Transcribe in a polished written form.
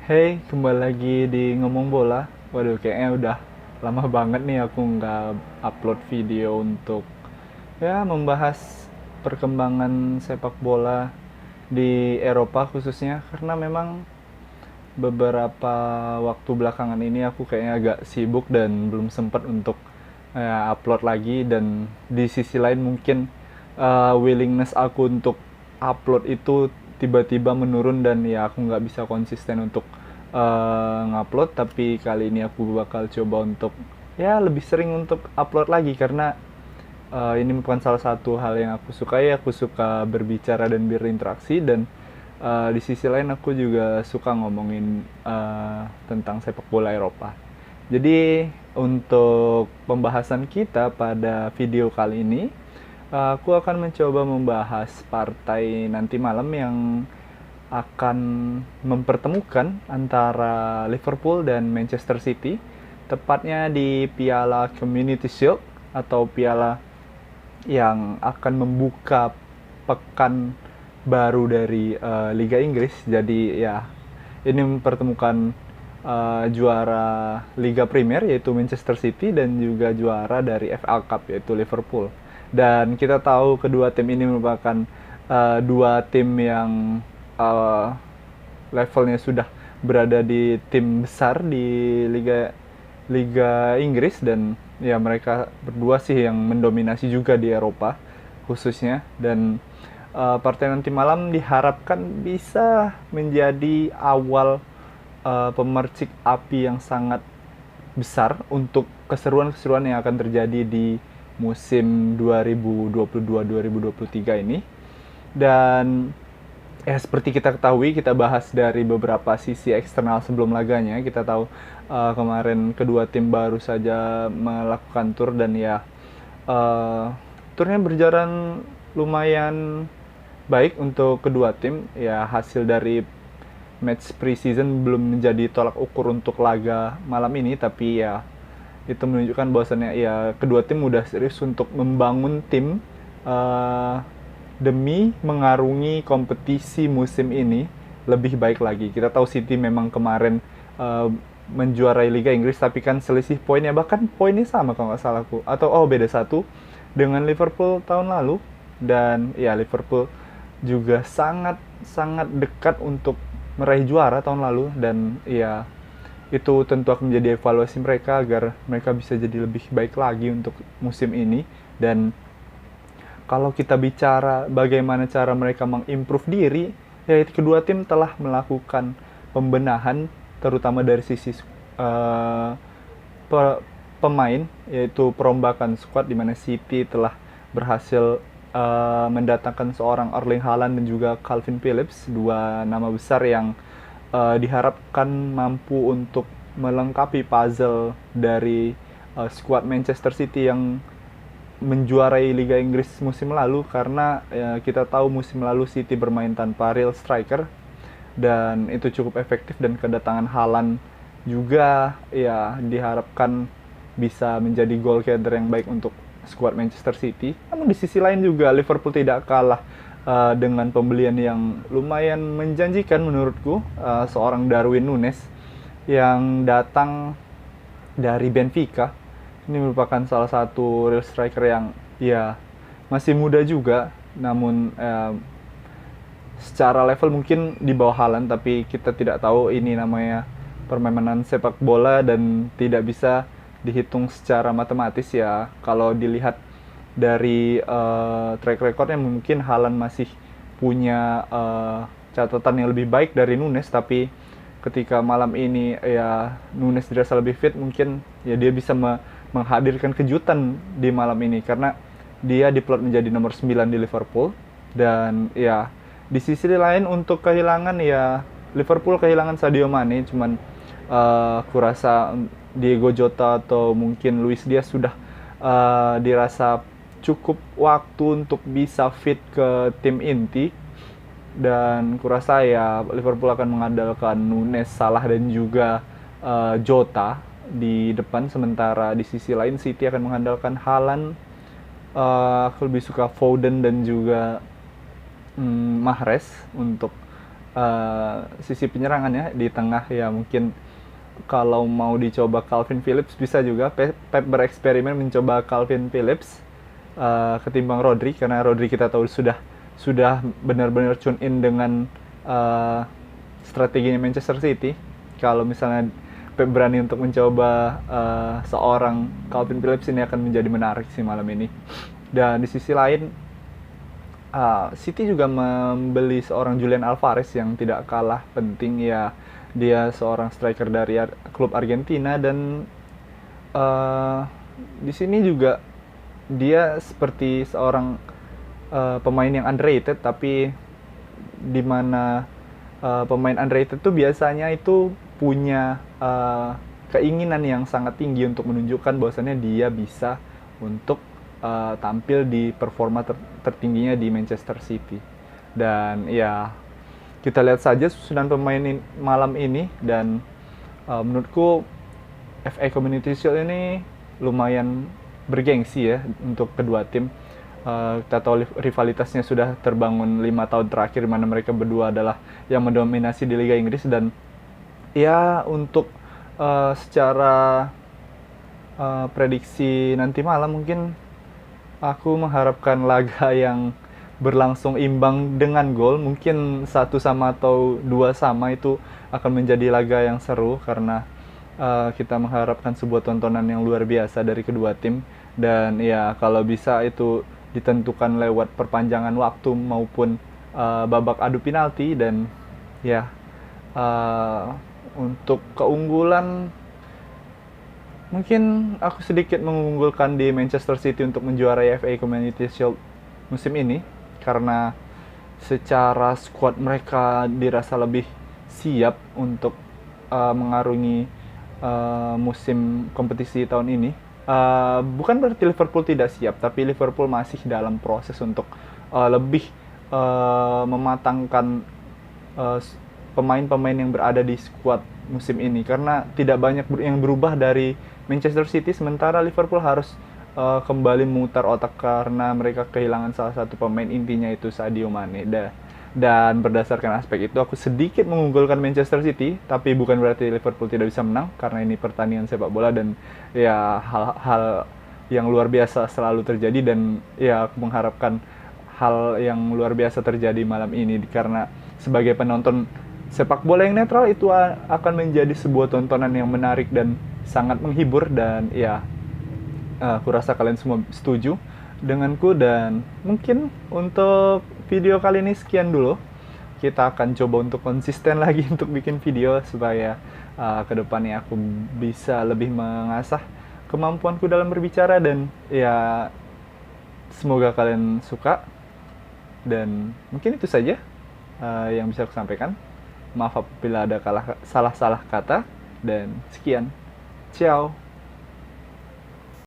Hey, kembali lagi di Ngomong Bola. Waduh, kayaknya udah lama banget nih aku nggak upload video untuk ya membahas perkembangan sepak bola di Eropa khususnya karena memang beberapa waktu belakangan ini aku kayaknya agak sibuk dan belum sempat untuk upload lagi, dan di sisi lain mungkin willingness aku untuk upload itu tiba-tiba menurun dan ya aku nggak bisa konsisten untuk ngupload. Tapi kali ini aku bakal coba untuk ya lebih sering untuk upload lagi karena ini merupakan salah satu hal yang aku sukai. Aku suka berbicara dan berinteraksi, dan di sisi lain aku juga suka ngomongin tentang sepak bola Eropa. Jadi untuk pembahasan kita pada video kali ini, aku akan mencoba membahas partai nanti malam yang akan mempertemukan antara Liverpool dan Manchester City, tepatnya di Piala Community Shield atau piala yang akan membuka pekan baru dari Liga Inggris. Jadi ya ini mempertemukan juara Liga Premier yaitu Manchester City dan juga juara dari FA Cup yaitu Liverpool. Dan kita tahu kedua tim ini merupakan dua tim yang uh, levelnya sudah berada di tim besar di Liga Liga Inggris, dan ya mereka berdua sih yang mendominasi juga di Eropa khususnya. Dan partai nanti malam diharapkan bisa menjadi awal pemercik api yang sangat besar untuk keseruan-keseruan yang akan terjadi di musim 2022-2023 ini. Dan ya seperti kita ketahui, kita bahas dari beberapa sisi eksternal sebelum laganya. Kita tahu kemarin kedua tim baru saja melakukan tur, dan ya turnya berjalan lumayan baik untuk kedua tim. Ya hasil dari match pre-season belum menjadi tolak ukur untuk laga malam ini, tapi ya itu menunjukkan bahwasannya ya kedua tim udah serius untuk membangun tim uh, demi mengarungi kompetisi musim ini lebih baik lagi. Kita tahu City memang kemarin uh, menjuarai Liga Inggris, tapi kan selisih poinnya bahkan poinnya sama kalau nggak salah aku, atau beda satu dengan Liverpool tahun lalu. Dan ya Liverpool juga sangat sangat dekat untuk meraih juara tahun lalu, dan ya itu tentu akan menjadi evaluasi mereka agar mereka bisa jadi lebih baik lagi untuk musim ini. Dan kalau kita bicara bagaimana cara mereka mengimprove diri, ya kedua tim telah melakukan pembenahan terutama dari sisi uh, pemain, yaitu perombakan squad di mana City telah berhasil mendatangkan seorang Erling Haaland dan juga Calvin Phillips, dua nama besar yang diharapkan mampu untuk melengkapi puzzle dari squad Manchester City yang menjuarai Liga Inggris musim lalu. Karena ya, kita tahu musim lalu City bermain tanpa real striker, dan itu cukup efektif, dan kedatangan Haaland juga ya diharapkan bisa menjadi goal getter yang baik untuk skuad Manchester City. Namun di sisi lain juga Liverpool tidak kalah dengan pembelian yang lumayan menjanjikan menurutku, seorang Darwin Nunes yang datang dari Benfica. Ini merupakan salah satu real striker yang ya masih muda juga, namun secara level mungkin di bawah Haaland, tapi kita tidak tahu, ini namanya permainan sepak bola dan tidak bisa dihitung secara matematis ya. Kalau dilihat dari track recordnya mungkin Haaland masih punya catatan yang lebih baik dari Nunes, tapi ketika malam ini ya Nunes dirasa lebih fit, mungkin ya dia bisa menghadirkan kejutan di malam ini karena dia diplot menjadi nomor 9 di Liverpool. Dan ya di sisi lain untuk kehilangan ya Liverpool kehilangan Sadio Mane, cuman kurasa Diego Jota atau mungkin Luis Diaz sudah dirasa cukup waktu untuk bisa fit ke tim inti. Dan kurasa ya Liverpool akan mengandalkan Nunes, Salah dan juga Jota di depan, sementara di sisi lain City akan mengandalkan Haaland, aku lebih suka Foden dan juga Mahrez untuk sisi penyerangannya di tengah ya mungkin kalau mau dicoba Calvin Phillips bisa juga. Pep bereksperimen mencoba Calvin Phillips ketimbang Rodri, karena Rodri kita tahu sudah benar-benar tune in dengan strateginya Manchester City. Kalau misalnya Pep berani untuk mencoba seorang Calvin Phillips, ini akan menjadi menarik sih malam ini. Dan di sisi lain City juga membeli seorang Julian Alvarez yang tidak kalah penting ya. Dia seorang striker dari klub Argentina dan di sini juga dia seperti seorang pemain yang underrated, tapi di mana pemain underrated itu biasanya itu punya keinginan yang sangat tinggi untuk menunjukkan bahwasannya dia bisa untuk tampil di performa tertingginya di Manchester City. Dan ya kita lihat saja susunan pemain malam ini, dan menurutku FA Community Shield ini lumayan bergengsi ya untuk kedua tim. Kita tahu rivalitasnya sudah terbangun 5 tahun terakhir, mana mereka berdua adalah yang mendominasi di Liga Inggris. Dan ya untuk secara prediksi nanti malam, mungkin aku mengharapkan laga yang berlangsung imbang dengan gol, mungkin 1-1 atau 2-2 itu akan menjadi laga yang seru, karena kita mengharapkan sebuah tontonan yang luar biasa dari kedua tim. Dan ya kalau bisa itu ditentukan lewat perpanjangan waktu maupun babak adu penalti. Dan ya untuk keunggulan mungkin aku sedikit mengunggulkan di Manchester City untuk menjuarai FA Community Shield musim ini, karena secara squad mereka dirasa lebih siap untuk mengarungi musim kompetisi tahun ini. Bukan berarti Liverpool tidak siap, tapi Liverpool masih dalam proses untuk lebih mematangkan pemain-pemain yang berada di squad musim ini, karena tidak banyak yang berubah dari Manchester City, sementara Liverpool harus kembali memutar otak karena mereka kehilangan salah satu pemain intinya, itu Sadio Mane. Dan berdasarkan aspek itu aku sedikit mengunggulkan Manchester City, tapi bukan berarti Liverpool tidak bisa menang, karena ini pertandingan sepak bola dan ya hal-hal yang luar biasa selalu terjadi. Dan ya aku mengharapkan hal yang luar biasa terjadi malam ini, karena sebagai penonton sepak bola yang netral itu akan menjadi sebuah tontonan yang menarik dan sangat menghibur. Dan ya aku rasa kalian semua setuju denganku. Dan mungkin untuk video kali ini sekian dulu. Kita akan coba untuk konsisten lagi untuk bikin video, supaya kedepannya aku bisa lebih mengasah kemampuanku dalam berbicara. Dan ya semoga kalian suka. Dan mungkin itu saja yang bisa aku sampaikan. Maaf apabila ada salah-salah kata. Dan sekian. Ciao.